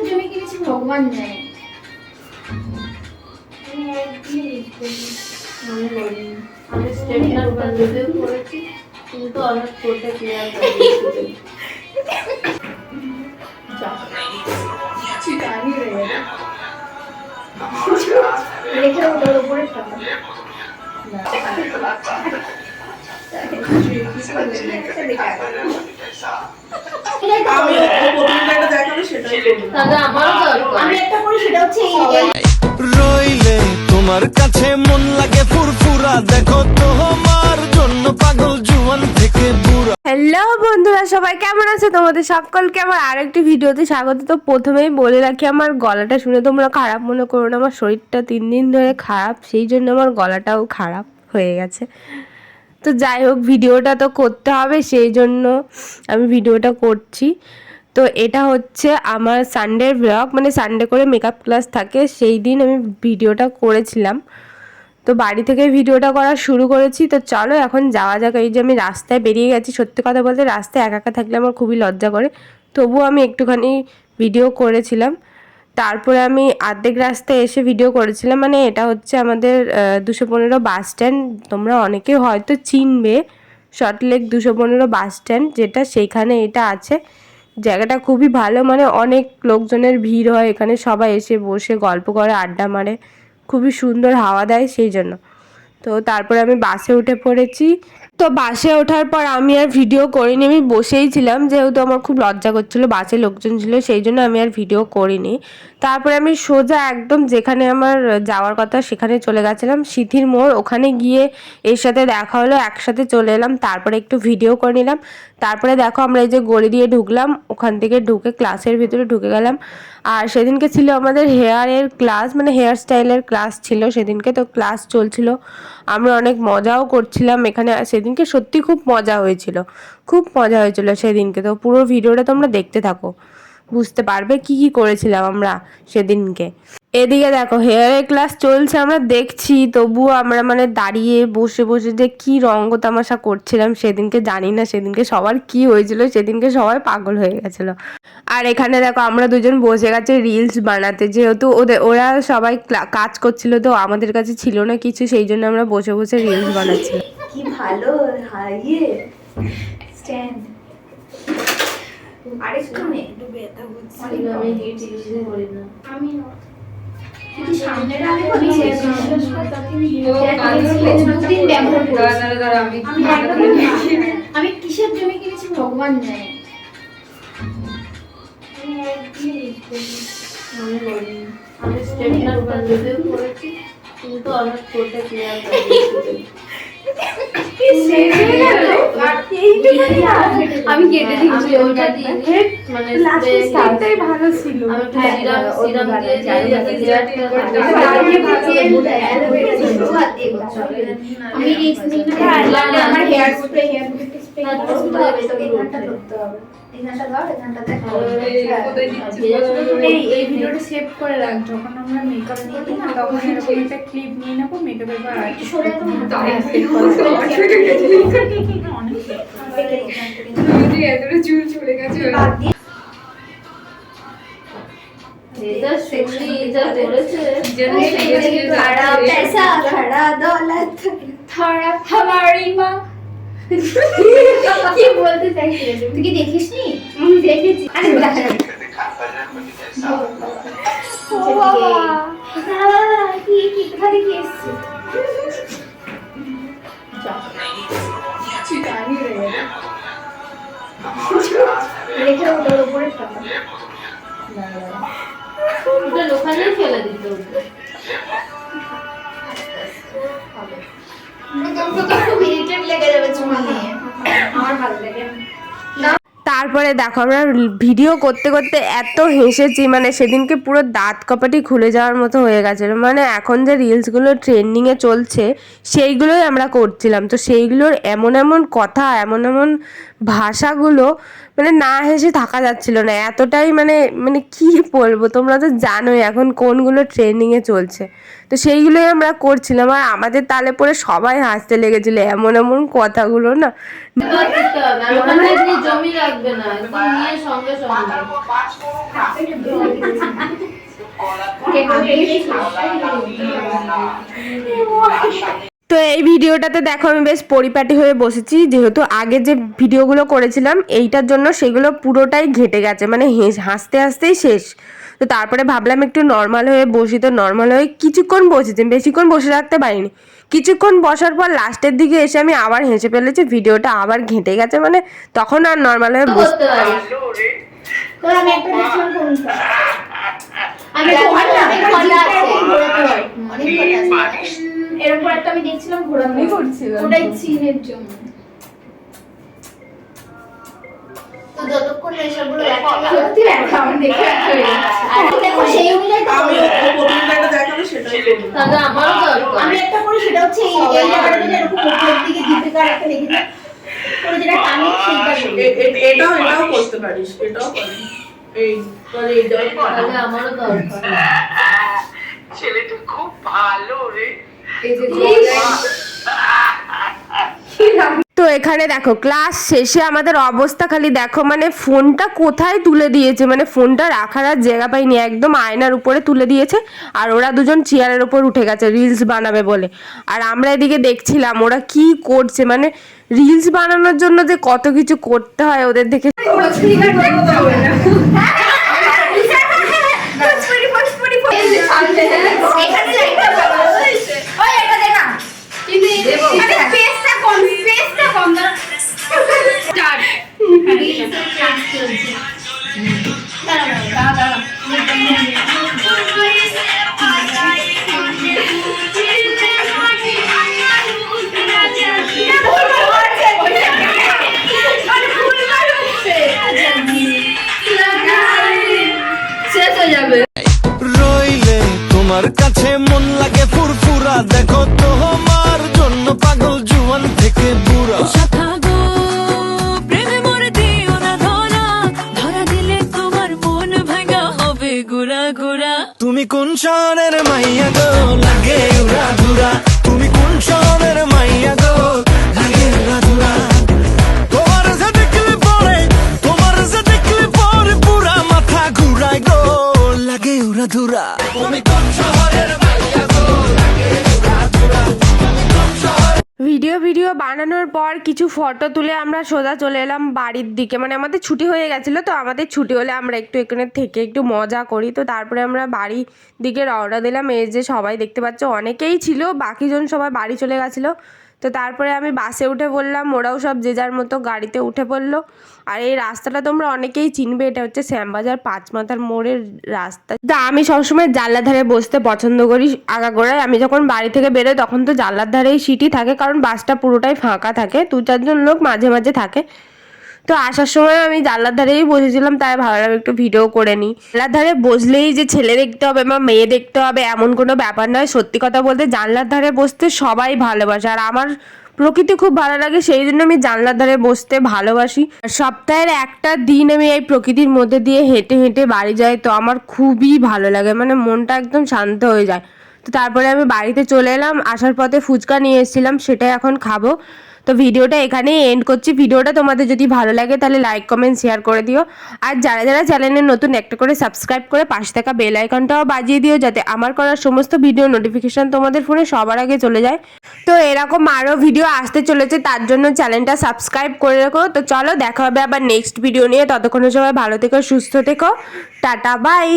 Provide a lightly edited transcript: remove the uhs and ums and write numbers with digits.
জমি কিনেছি ভগবান জানে। আমি স্টেটনার কলেজেও পড়েছি, কিন্তু অনেক কোর্টে ক্লিয়ার লেখা ওটার উপরে টাকা আমি একটা করি, সেটা হচ্ছে রইলে তোমার কাছে মন লাগে ফুরফুরা, দেখো তোমার জন্য পাগল জুয়ান থেকে বুড়া। হ্যালো বন্ধুরা, সবাই কেমন আছে? তোমাদের সকলকে আমার আরেকটি ভিডিওতে স্বাগত। তো প্রথমেই বলে রাখি, আমার গলাটা শুনে তোমরা খারাপ মনে করো না। আমার শরীরটা 3 দিন ধরে খারাপ, সেই জন্য আমার গলাটাও খারাপ হয়ে গেছে। তো যাই হোক, ভিডিওটা তো করতে হবে, সেই জন্য আমি ভিডিওটা করছি। তো এটা হচ্ছে আমার সানডে ব্লগ, মানে সানডে করে মেকআপ ক্লাস থাকে, সেই দিন আমি ভিডিওটা করেছিলাম। তো বাড়ি থেকে ভিডিওটা করা শুরু করেছি। তো চলো এখন যাওয়া যাক। এই যে আমি রাস্তায় বেরিয়ে গেছি। সত্যি কথা বলতে রাস্তায় একা একা থাকলে আমার খুবই লজ্জা করে, তবুও আমি একটুখানি ভিডিও করেছিলাম। তারপরে আমি অর্ধেক রাস্তায় এসে ভিডিও করেছিলাম। মানে এটা হচ্ছে আমাদের 215 বাস স্ট্যান্ড, তোমরা অনেকে হয়তো চিনবে, সল্টলেক 215 বাস স্ট্যান্ড যেটা, সেইখানে এটা আছে। জায়গাটা খুবই ভালো, মানে অনেক লোকজনের ভিড় হয় এখানে, সবাই এসে বসে গল্প করে, আড্ডা মারে, খুবই সুন্দর হাওয়া দেয় সেই জন্য। তো তারপরে আমি বাসে উঠে পড়েছি। তো বাসে ওঠার পর আমি আর ভিডিও করিনি, আমি বসেই ছিলাম, যেহেতু আমার খুব লজ্জা করছিলো, বাসে লোকজন ছিল, সেই জন্য আমি আর ভিডিও করিনি। তারপরে আমি সোজা একদম যেখানে আমার যাওয়ার কথা সেখানে চলে গেছিলাম, সিথির মোড়। ওখানে গিয়ে এর সাথে দেখা হলো, একসাথে চলে এলাম, তারপরে একটু ভিডিও করে নিলাম। তারপরে দেখো আমরা এই যে গলি দিয়ে ঢুকলাম, ওখান থেকে ঢুকে ক্লাসের ভিতরে ঢুকে গেলাম। আর সেদিনকে ছিল আমাদের হেয়ারের ক্লাস, মানে হেয়ার স্টাইলের ক্লাস ছিল সেদিনকে। তো ক্লাস চলছিল, আমরা অনেক মজাও করছিলাম এখানে। সেদিনকে সত্যি খুব মজা হয়েছিল, খুব মজা হয়েছিল সেদিনকে। তো পুরো ভিডিওটা তোমরা দেখতে থাকো, বুঝতে পারবে কি কি করেছিলাম আমরা সেদিনকে। এদিকে দেখো হেয়ারের ক্লাস চলছে, আমরা দেখছি, তবুও আমরা মানে দাঁড়িয়ে বসে বসে যে কি রঙ্গ তামাশা করছিলাম সেদিনকে, জানি না সেদিনকে সবার কি হয়েছিল, সেদিনকে সবাই পাগল হয়ে গেছিলো। আর এখানে দেখো আমরা দুজন বসে গেছে রিলস বানাতে, যেহেতু ওরা সবাই কাজ করছিল, তো আমাদের কাছে ছিল না কিছু, সেই জন্য আমরা বসে বসে রিলস বানাচ্ছিলাম। কি ভালো ইয়ে স্ট্যান্ড। আরে শুনে একটু ব্যথা হচ্ছে, আমি হিট ইউজ করি না। আমি সামনে আমি আমি কিসের জমি কিনেছি ভগবান জানে। আমি স্টেটনার কলেজেও পড়েছি, কিন্তু অনেক কোর্টে ক্লিয়ার আমি কেটে দিচ্ছি ওটা দিয়ে মানে ভালো ছিল। সিরাম দিয়ে আমি আমার হেয়ার স্প্রে এই ভিডিওটা সেভ করে রাখ, যখন আমরা মেকআপ নিয়ে নিই না তখন এরকম একটা ক্লিপ নিয়ে নেবো মেকআপের পর। আর কি সরে চুল চলে গেছে। এটা শুনলি যা করেছে थोड़ा पैसा थोड़ा दौलत थोड़ा हमारी माँ। কি বলতে চাইছিস? তুই কি দেখিসনি? আমি দেখেছি। আরে দেখা যাবে। ও বাবা, কি কোথায় কি এসেছে? চিকানি রে। লেখা ওটার উপরে টাকা। ওটা লোকালেই ফেলে দিত। তারপরে দেখো আমরা ভিডিও করতে করতে এত হেসেছি, মানে সেদিনকে পুরো দাঁত কপাটি খুলে যাওয়ার মতো হয়ে গেছিলো। মানে এখন যে রিলসগুলো ট্রেন্ডিংয়ে চলছে সেইগুলোই আমরা করছিলাম। তো সেইগুলোর এমন এমন কথা, এমন এমন ভাষাগুলো, মানে না হেসে থাকা যাচ্ছিল না, এতটাই মানে মানে কি বলবো, তোমরা তো জানোই এখন কোনগুলো ট্রেন্ডিংয়ে চলছে। তো সেইগুলোই আমরা করছিলাম, আর আমাদের তালে পরে সবাই হাসতে লেগেছিলো, এমন এমন কথাগুলো না। জমি রাখবে না, একদম নিয়ে সঙ্গে সঙ্গে। তো এই ভিডিওটাতে দেখো আমি বেশ পরিপাটি হয়ে বসেছি, যেহেতু আগে যে ভিডিওগুলো করেছিলাম এইটার জন্য সেগুলো পুরোটাই ঘেটে গেছে, মানে হাসতে হাসতেই শেষ। তো তারপরে ভাবলাম একটু নর্মাল হয়ে বসি, তো নর্মাল হয়ে কিছুক্ষণ বসেছি, বেশিক্ষণ বসে রাখতে পারিনি। কিছুক্ষণ বসার পর লাস্টের দিকে এসে আমি আবার হেসে ফেলেছি, ভিডিওটা আবার ঘেঁটে গেছে, মানে তখন আর নর্মাল হয়ে করতে পারিস। আমি একটা দেখলাম কোনটা আমি এরকম একটা আমি দেখছিলাম ঘোরাঘুরি করছিলাম, ওটাই চীনের জন্য। তো যতক্ষণ এসবগুলো সত্যি দেখা আমার দেখে দেখো সেই অনুযায়ী তো আমি ওপরটা দেখাবো সেটাই করব। তাহলে আমারও দরকার। আমি একটা করি, সেটা হচ্ছে এই জায়গাটা যেটা এরকম উপরের দিকে দীপিকার একটা দেখেছি করে যেটা টানি সেইটা করি। এটাও করতে পারিস, এটাও পারি। এই করে এইটাও পারি। তাহলে আমারও দরকার। ছেলেটা খুব ভালো রে। তো এখানে দেখো ক্লাস শেষে আমাদের অবস্থা খালি দেখো, মানে ফোনটা কোথায় তুলে দিয়েছে, মানে ফোনটা রাখার আর জায়গা পাইনি, একদম আয়নার উপরে তুলে দিয়েছে। আর ওরা দুজন চেয়ারের উপর উঠে গেছে রিলস বানাবে বলে, আর আমরা এদিকে দেখছিলাম ওরা কি করছে, মানে রিলস বানানোর জন্য যে কত কিছু করতে হয় ওদের দেখে। রইলে তোমার কাছে মন লাগে ফুরফুরা, দেখো তোমার জন্য পাগল জুয়ান থেকে বুড়া। তুমি কোন শহরের মাইয়া গো লাগে উড়া ধুরা, তুমি কোন শহরের মাইয়া গো লাগে উড়া ধুরা। তোমার যে দেখলে পরে পুরা মাথা ঘুরায় গো লাগে উড়া ধুরা। তুমি কোন শহরের মাইয়া গো লাগে উড়া ধুরা। ভিডিও বানানোর পর কিছু ফটো তুলে আমরা সোজা চলে এলাম বাড়ির দিকে, মানে আমাদের ছুটি হয়ে গেছিলো, তো আমাদের ছুটি হলে আমরা একটু এখানে থেকে একটু মজা করি। তো তারপরে আমরা বাড়ির দিকে রওনা দিলাম। এই যে সবাই দেখতে পাচ্ছ অনেকেই ছিল, বাকিজন সবাই বাড়ি চলে গেছিলো। তো তারপরে আমি বাসে উঠে পড়লাম, ওরাও সব যে যার মতো গাড়িতে উঠে পড়লো। আর এই রাস্তাটা তোমরা অনেকেই চিনবে, এটা হচ্ছে শ্যামবাজার পাঁচমাথার মোড়ের রাস্তা। তা আমি সবসময় জানলার ধারে বসতে পছন্দ করি আগাগোড়ায়। আমি যখন বাড়ি থেকে বেরোই তখন তো জানলার ধারেই সিটই থাকে, কারণ বাসটা পুরোটাই ফাঁকা থাকে, 2-4 জন লোক মাঝে মাঝে থাকে। তো আসার সময় আমি জানলার ধারেই বসেছিলাম, তাই ভাবলাম একটু ভিডিও করে নিই। জানলার ধারে বসলেই যে ছেলে দেখতে হবে বা মেয়ে দেখতে হবে এমন কোনো ব্যাপার নয়। সত্যি কথা বলতে জানলার ধারে বসতে সবাই ভালোবাসে, আর আমার প্রকৃতি খুব ভালো লাগে, সেই জন্য আমি জানলার ধারে বসতে ভালোবাসি। সপ্তাহের একটা দিন আমি এই প্রকৃতির মধ্যে দিয়ে হেঁটে হেঁটে বাড়ি যাই, তো আমার খুবই ভালো লাগে, মানে মনটা একদম শান্ত হয়ে যায়। তো তারপরে আমি বাড়িতে চলে এলাম, আসার পথে ফুচকা নিয়ে এসেছিলাম, সেটাই এখন খাবো। তো ভিডিওটা এখানেই এন্ড করছি। ভিডিওটা তোমাদের যদি ভালো লাগে তাহলে লাইক কমেন্ট শেয়ার করে দিও, আর যারা যারা চ্যানেলে নতুন একটা করে সাবস্ক্রাইব করে পাশে থাকা বেল আইকনটাও বাজিয়ে দিও, যাতে আমার করার সমস্ত ভিডিও নোটিফিকেশন তোমাদের ফোনে সবার আগে চলে যায়। তো এরকম আরও ভিডিও আসতে চলেছে, তার জন্য চ্যানেলটা সাবস্ক্রাইব করে রেখো। তো চলো দেখা হবে আবার নেক্সট ভিডিও নিয়ে, ততক্ষণে সবাই ভালো থেকো, সুস্থ থেকো, টাটা বাই।